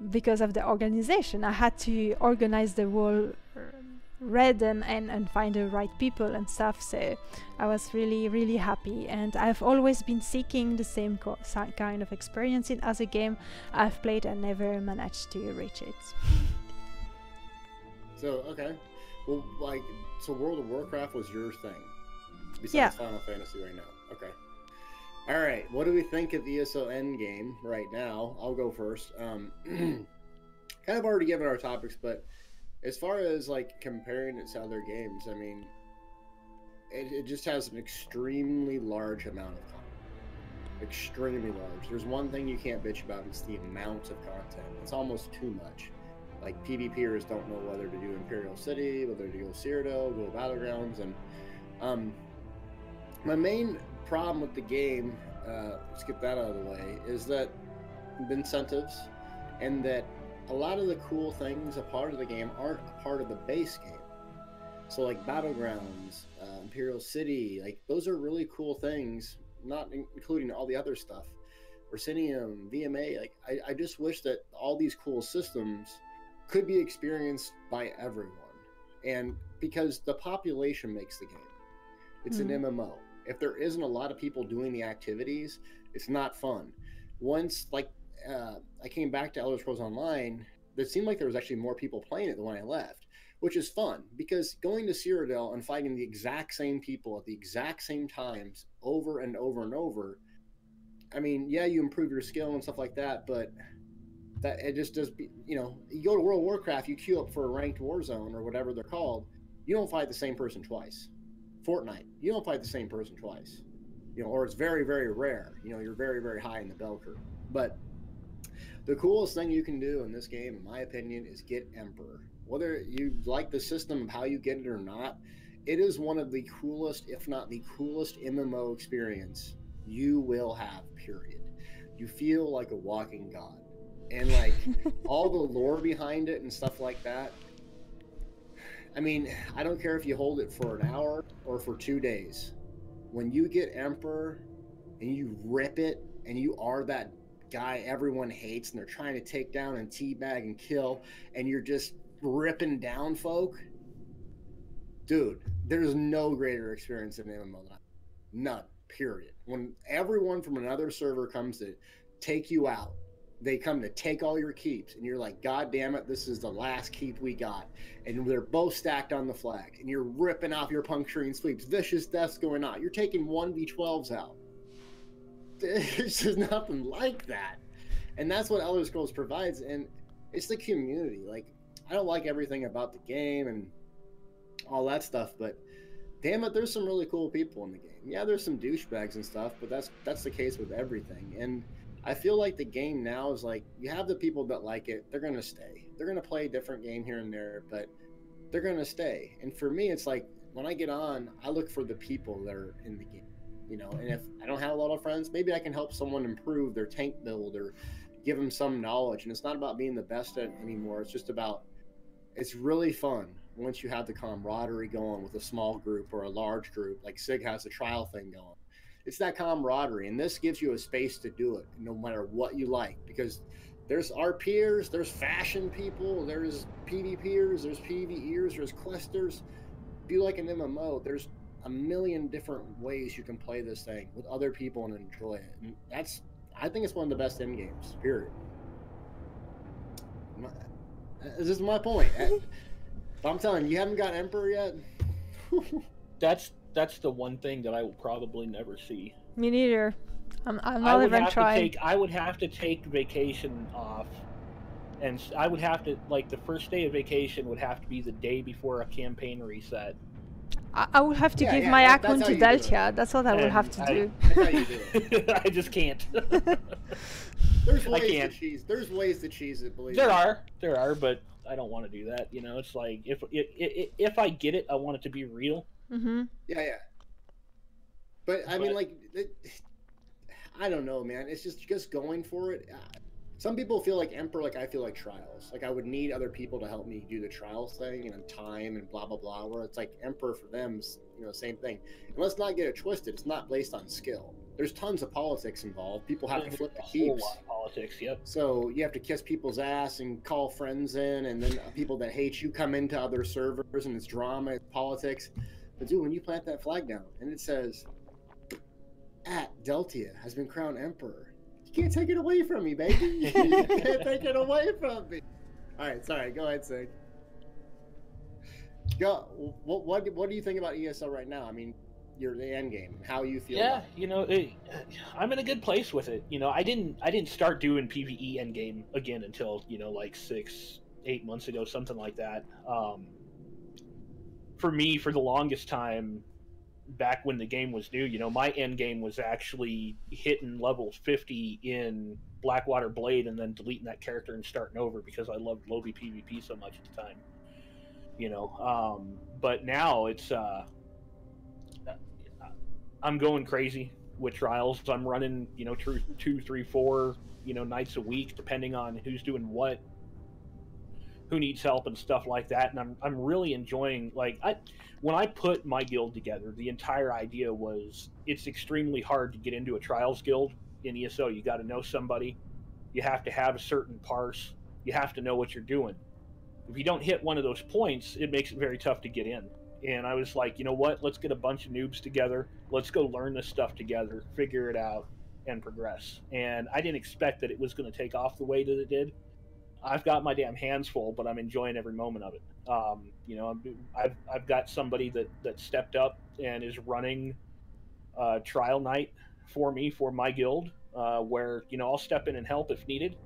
because of the organization. I had to organize the whole raid and find the right people and stuff, so I was really happy, and I've always been seeking the same kind of experience in as a game I've played and never managed to reach it. So okay, well, like, so World of Warcraft was your thing besides Final Fantasy right now. Okay. All right, what do we think of ESO End Game right now? I'll go first. Kind of already given our topics, but as far as like comparing it to other games, I mean, it just has an extremely large amount of content. Extremely large. There's one thing you can't bitch about, it's the amount of content. It's almost too much. Like, PvPers don't know whether to do Imperial City, whether to go Cyrodiil, go Battlegrounds, and my main problem with the game, let's get that out of the way, is that the incentives, and that a lot of the cool things a part of the game aren't a part of the base game. So like Battlegrounds, Imperial City, like those are really cool things, not including all the other stuff. Orsinium, VMA, like I just wish that all these cool systems could be experienced by everyone. And because the population makes the game. It's an MMO. If there isn't a lot of people doing the activities, it's not fun. Once, like, I came back to Elder Scrolls Online, it seemed like there was actually more people playing it than when I left, which is fun, because going to Cyrodiil and fighting the exact same people at the exact same times over and over and over I mean, yeah, you improve your skill and stuff like that, but that it just does. You know, you go to World of Warcraft, you queue up for a ranked Warzone or whatever they're called. You don't fight the same person twice. Fortnite, you don't fight the same person twice. You know, or it's very, very rare. You know, you're very, very high in the bell curve. But the coolest thing you can do in this game, in my opinion, is get Emperor. Whether you like the system of how you get it or not, it is one of the coolest, if not the coolest MMO experience you will have, period. You feel like a walking god. And like all the lore behind it and stuff like that. I mean, I don't care if you hold it for an hour or for 2 days. When you get Emperor and you rip it and you are that guy everyone hates and they're trying to take down and teabag and kill, and you're just ripping down folk, dude, there's no greater experience in MMO than that. None, period. When everyone from another server comes to take you out, they come to take all your keeps, and you're like, God damn it, this is the last keep we got. And they're both stacked on the flag, and you're ripping off your puncturing sweeps, vicious deaths going on. You're taking 1v12s out. There's just nothing like that. And that's what Elder Scrolls provides, and it's the community. Like, I don't like everything about the game and all that stuff, but damn it, there's some really cool people in the game. Yeah, there's some douchebags and stuff, but that's the case with everything. And I feel like the game now is like, you have the people that like it, they're going to stay. They're going to play a different game here and there, but they're going to stay. And for me, it's like, when I get on, I look for the people that are in the game, you know, and if I don't have a lot of friends, maybe I can help someone improve their tank build or give them some knowledge. And it's not about being the best at it anymore. It's just about, it's really fun once you have the camaraderie going with a small group or a large group, like Sig has a trial thing going. It's that camaraderie, and this gives you a space to do it, no matter what you like, because there's our peers, there's fashion people, there's PvPers, there's PvEers, there's questers. If you like an MMO, there's a million different ways you can play this thing with other people and enjoy it. And that's, I think it's one of the best end games, period. This is my point. I'm telling you, you haven't got Emperor yet? That's the one thing that I will probably never see. Me neither. I'm not even trying. I would have to take vacation off, and I would have to, like, the first day of vacation would have to be the day before a campaign reset. I would have to give my account to Deltia. That's what I would have to do. That's how you do it. I just can't. There's ways to cheese it, believe me. There are, but I don't want to do that. You know, it's like, if I get it, I want it to be real. Mm-hmm. Yeah. But I mean, like, I don't know, man. It's just going for it. Some people feel like Emperor, like I feel like Trials. Like I would need other people to help me do the Trials thing and time and blah blah blah. Where it's like Emperor for them, you know, same thing. And let's not get it twisted. It's not based on skill. There's tons of politics involved. People have to flip the keeps. A whole lot of politics, yep. So you have to kiss people's ass and call friends in, and then people that hate you come into other servers, and it's drama, it's politics. But dude, when you plant that flag down and it says, @Deltia has been crowned Emperor, you can't take it away from me, baby. You can't take it away from me. All right, sorry. Go ahead, Sig. Go. What do you think about ESO right now? I mean, you're the end game. How you feel? Yeah, you know, I'm in a good place with it. You know, I didn't start doing PvE end game again until, you know, like 6-8 months ago, something like that. For me, for the longest time, back when the game was new, you know, my end game was actually hitting level 50 in Blackwater Blade and then deleting that character and starting over because I loved lobby PvP so much at the time. You know, but now it's I'm going crazy with Trials. I'm running, you know, 2, 3, 4, you know, nights a week, depending on who's doing what, who needs help and stuff like that. And I'm really enjoying, like, when I put my guild together, the entire idea was it's extremely hard to get into a Trials guild in ESO. You got to know somebody. You have to have a certain parse. You have to know what you're doing. If you don't hit one of those points, it makes it very tough to get in. And I was like, you know what? Let's get a bunch of noobs together. Let's go learn this stuff together, figure it out, and progress. And I didn't expect that it was going to take off the way that it did. I've got my damn hands full, but I'm enjoying every moment of it. You know, I've got somebody that stepped up and is running trial night for me for my guild. where I'll step in and help if needed.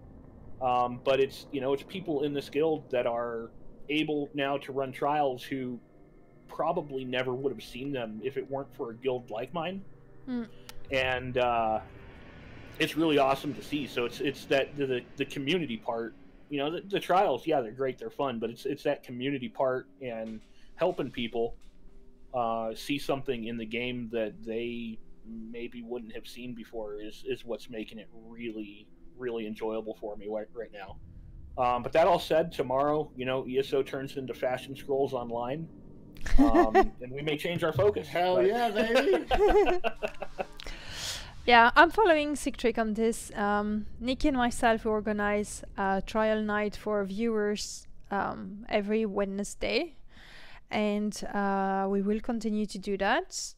But it's it's people in this guild that are able now to run trials who probably never would have seen them if it weren't for a guild like mine. And it's really awesome to see. So it's that the community part. The trials, yeah, they're great, they're fun, but it's that community part and helping people see something in the game that they maybe wouldn't have seen before is what's making it really, really enjoyable for me right now. But that all said, tomorrow, ESO turns into Fashion Scrolls Online, and we may change our focus. Hell yeah, baby! Yeah, I'm following Sigtric on this. Nikki and myself organize a trial night for viewers every Wednesday, and we will continue to do that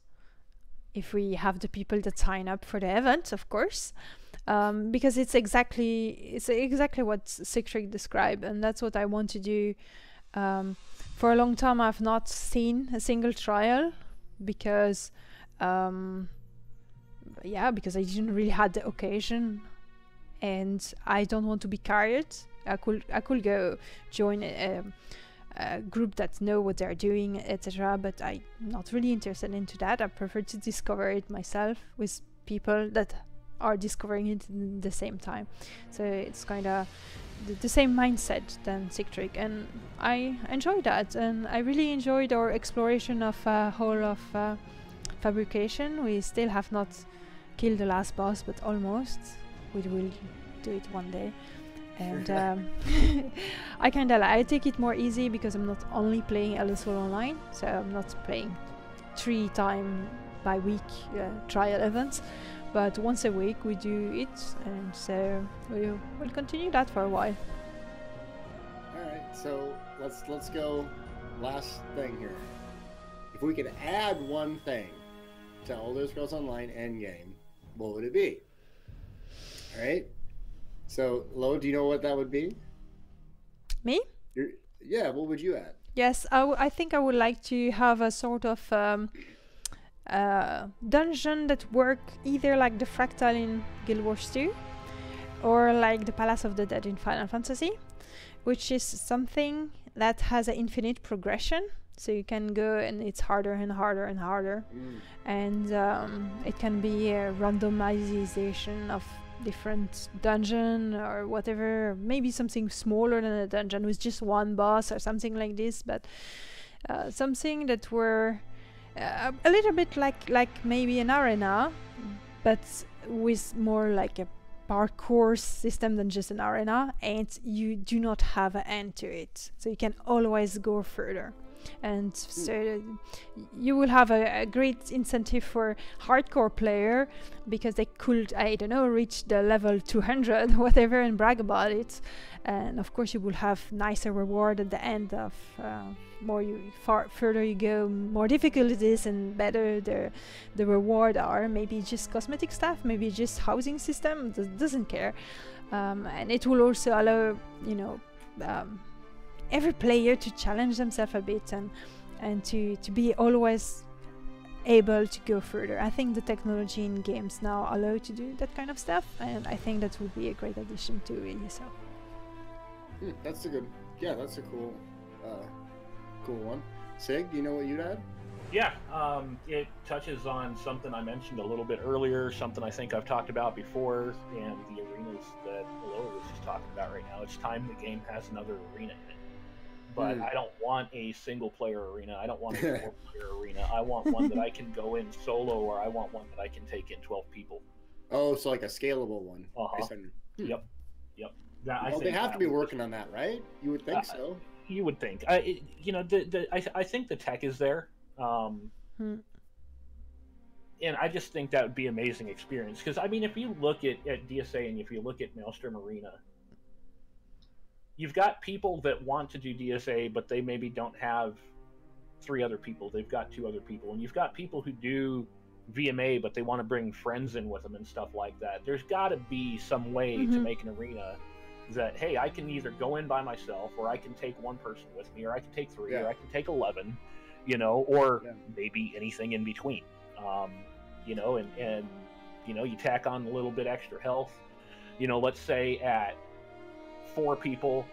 if we have the people that sign up for the event, of course, because it's exactly what Sigtric described, and that's what I want to do. For a long time, I've not seen a single trial because. Because I didn't really had the occasion, and I don't want to be carried. I could go join a group that know what they're doing, etc. But I'm not really interested into that. I prefer to discover it myself with people that are discovering it in the same time. So it's kind of the same mindset than Sigtric, and I enjoy that. And I really enjoyed our exploration of whole of fabrication. We still have not killed the last boss, but almost. We will do it one day. And I take it more easy because I'm not only playing ESO Online, so I'm not playing 3 times by week trial events, but once a week we do it, and so we'll continue that for a while. Alright, so let's go last thing here. If we could add one thing to Elder Scrolls Online Endgame, what would it be? Alright? So, Lo, do you know what that would be? Me? Yeah, what would you add? Yes, I think I would like to have a sort of dungeon that work either like the Fractal in Guild Wars 2 or like the Palace of the Dead in Final Fantasy, which is something that has an infinite progression. So you can go and it's harder and harder and harder. And it can be a randomization of different dungeon or whatever, maybe something smaller than a dungeon with just one boss or something like this, but something that were a little bit like maybe an arena, but with more like a parkour system than just an arena, and you do not have an end to it, so you can always go further. And so you will have a great incentive for hardcore player, because they could, I don't know, reach the level 200 whatever and brag about it. And of course you will have nicer reward at the end of further you go, more difficult it is and better the reward are. Maybe just cosmetic stuff, maybe just housing system, doesn't care. And it will also allow, every player to challenge themselves a bit and to be always able to go further. I think the technology in games now allow to do that kind of stuff, and I think that would be a great addition to ESO. That's a cool one. Sig, do you know what you'd add? Yeah, it touches on something I mentioned a little bit earlier, something I think I've talked about before, and the arenas that Elloa was just talking about right now. It's time the game has another arena in it. But I don't want a single-player arena. I don't want a four-player arena. I want one that I can go in solo, or I want one that I can take in 12 people. Oh, so like a scalable one. Yep. Well, they have to be working on that, right? You would think so. You would think. I think the tech is there. And I just think that would be an amazing experience. Because, I mean, if you look at DSA and if you look at Maelstrom Arena, you've got people that want to do DSA, but they maybe don't have 3 other people. They've got 2 other people. And you've got people who do VMA, but they want to bring friends in with them and stuff like that. There's got to be some way to make an arena that, hey, I can either go in by myself, or I can take 1 person with me, or I can take 3, or I can take 11, or maybe anything in between. And you know, you tack on a little bit extra health. You know, let's say at 4 people,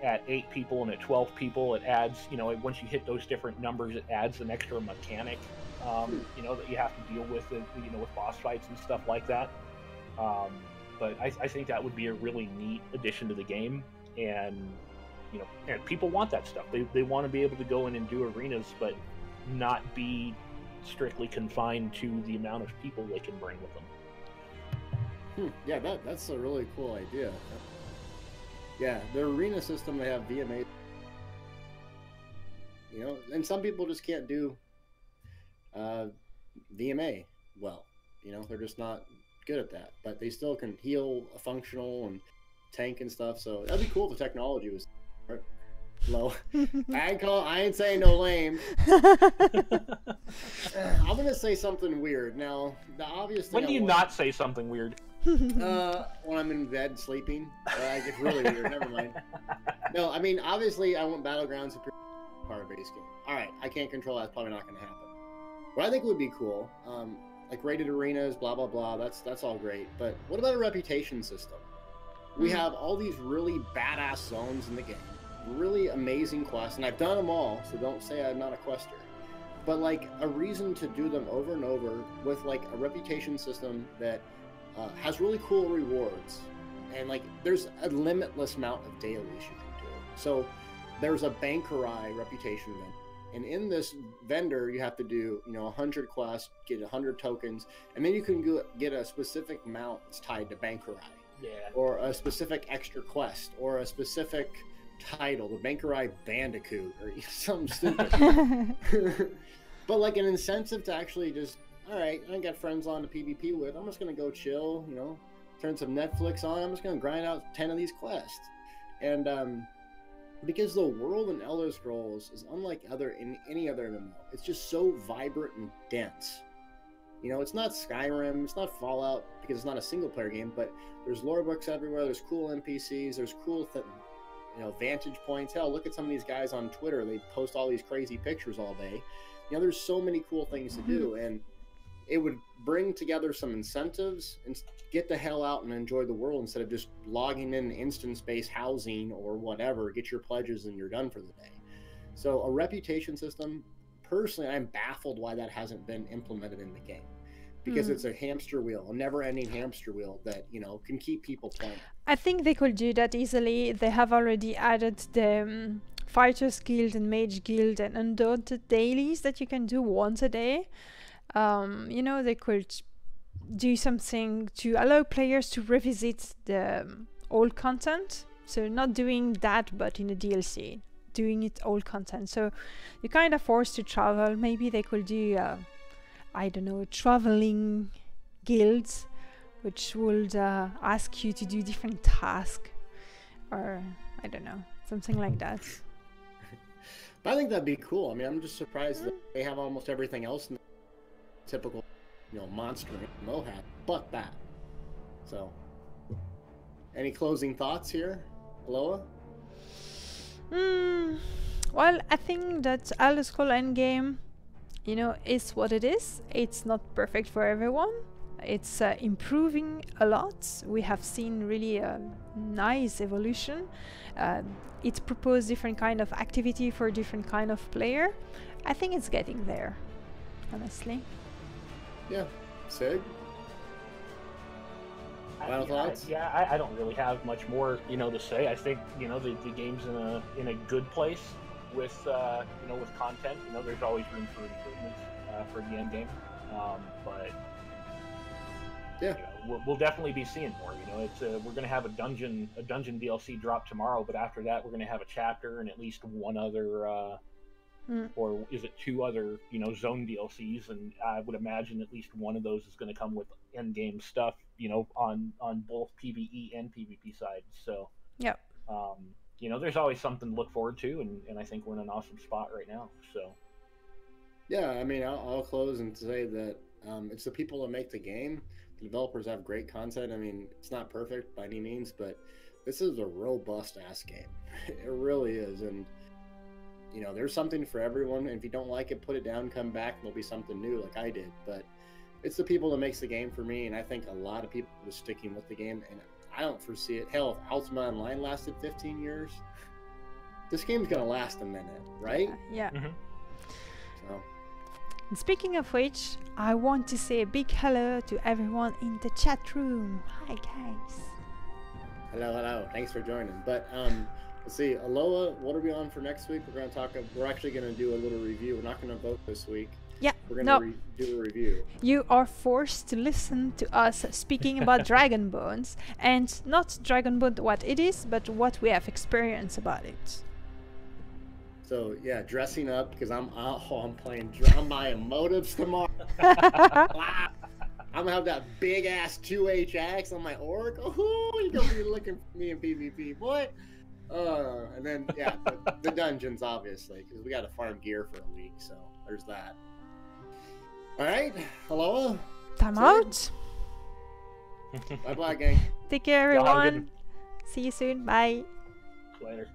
at 8 people, and at 12 people, it adds, you know, once you hit those different numbers, it adds an extra mechanic, you know, that you have to deal with, you know, with boss fights and stuff like that. But I think that would be a really neat addition to the game, and you know, and people want that stuff. They want to be able to go in and do arenas, but not be strictly confined to the amount of people they can bring with them. Yeah, that's a really cool idea. Yeah, the arena system, they have VMA. You know, and some people just can't do VMA well. You know, they're just not good at that. But they still can heal a functional and tank and stuff. So that'd be cool if the technology was low. I ain't saying no lame. I'm gonna say something weird. Now, the obvious thing. When do you not say something weird? When I'm in bed sleeping. It's really weird. Never mind. No, I mean, obviously, I want Battlegrounds to be part of base game. All right, I can't control that. It's probably not going to happen. What I think would be cool, like rated arenas, blah blah blah. That's all great. But what about a reputation system? We have all these really badass zones in the game, really amazing quests, and I've done them all. So don't say I'm not a quester. But like a reason to do them over and over with like a reputation system that has really cool rewards, and like there's a limitless amount of dailies you can do. So there's a Bankerai reputation event, and in this vendor you have to do 100 quests, get 100 tokens, and then you can get a specific mount that's tied to Bankerai, or a specific extra quest, or a specific title, the Bankerai Bandicoot, or something stupid. But like an incentive to actually just, all right, I got friends on to PvP with. I'm just gonna go chill, turn some Netflix on. I'm just gonna grind out 10 of these quests, and because the world in Elder Scrolls is unlike any other MMO. It's just so vibrant and dense. It's not Skyrim, it's not Fallout because it's not a single player game, but there's lore books everywhere. There's cool NPCs. There's cool vantage points. Hell, look at some of these guys on Twitter. They post all these crazy pictures all day. There's so many cool things to do, and it would bring together some incentives and get the hell out and enjoy the world instead of just logging in instance-based housing or whatever, get your pledges and you're done for the day. So a reputation system, personally, I'm baffled why that hasn't been implemented in the game, because it's a hamster wheel, a never-ending hamster wheel that, can keep people playing. I think they could do that easily. They have already added the Fighters Guild and Mage Guild and Undaunted dailies that you can do once a day. They could do something to allow players to revisit the old content. So not doing that, but in a DLC, doing it old content. So you're kind of forced to travel. Maybe they could do, traveling guilds, which would ask you to do different tasks, or I don't know, something like that. I think that'd be cool. I mean, I'm just surprised that they have almost everything else in the typical, monster MMO hat, but that. So, any closing thoughts here, Elloa? Well, I think that Elder Scrolls Endgame, is what it is. It's not perfect for everyone. It's improving a lot. We have seen really a nice evolution. It proposed different kind of activity for different kind of player. I think it's getting there, honestly. Yeah. Sig? Final thoughts? I don't really have much more, to say. I think, the game's in a good place with, with content. There's always room for improvements for the end game. But yeah, we'll definitely be seeing more. It's we're going to have a dungeon DLC drop tomorrow, but after that, we're going to have a chapter and at least one other, or is it 2 other, zone DLCs? And I would imagine at least one of those is going to come with end game stuff, on both PvE and PvP sides. So yeah, there's always something to look forward to, and I think we're in an awesome spot right now. So yeah, I mean, I'll close and say that it's the people that make the game. The developers have great content. I mean, it's not perfect by any means, but this is a robust ass game. It really is, and there's something for everyone. And if you don't like it, put it down, come back, and there'll be something new, like I did. But it's the people that makes the game for me, and I think a lot of people are sticking with the game, and I don't foresee it. Hell, if Ultima Online lasted 15 years, this game's gonna last a minute, right? Yeah. So. And speaking of which, I want to say a big hello to everyone in the chat room. Hi guys. Hello. Thanks for joining. But let's see, Elloa, what are we on for next week? We're gonna talk. We're actually gonna do a little review. We're not gonna vote this week. Yeah. We're gonna do a review. You are forced to listen to us speaking about Dragon Bones, and not Dragon Bone what it is, but what we have experienced about it. So yeah, dressing up because I'm buying motives tomorrow. I'm gonna have that big ass 2H axe on my orc. Oh, you're gonna be looking for me in PvP, boy. And then yeah, the dungeons obviously because we got to farm gear for a week. So there's that. All right, Elloa. Timeout. Bye bye, gang. Take care, everyone. See you soon. Bye. Later.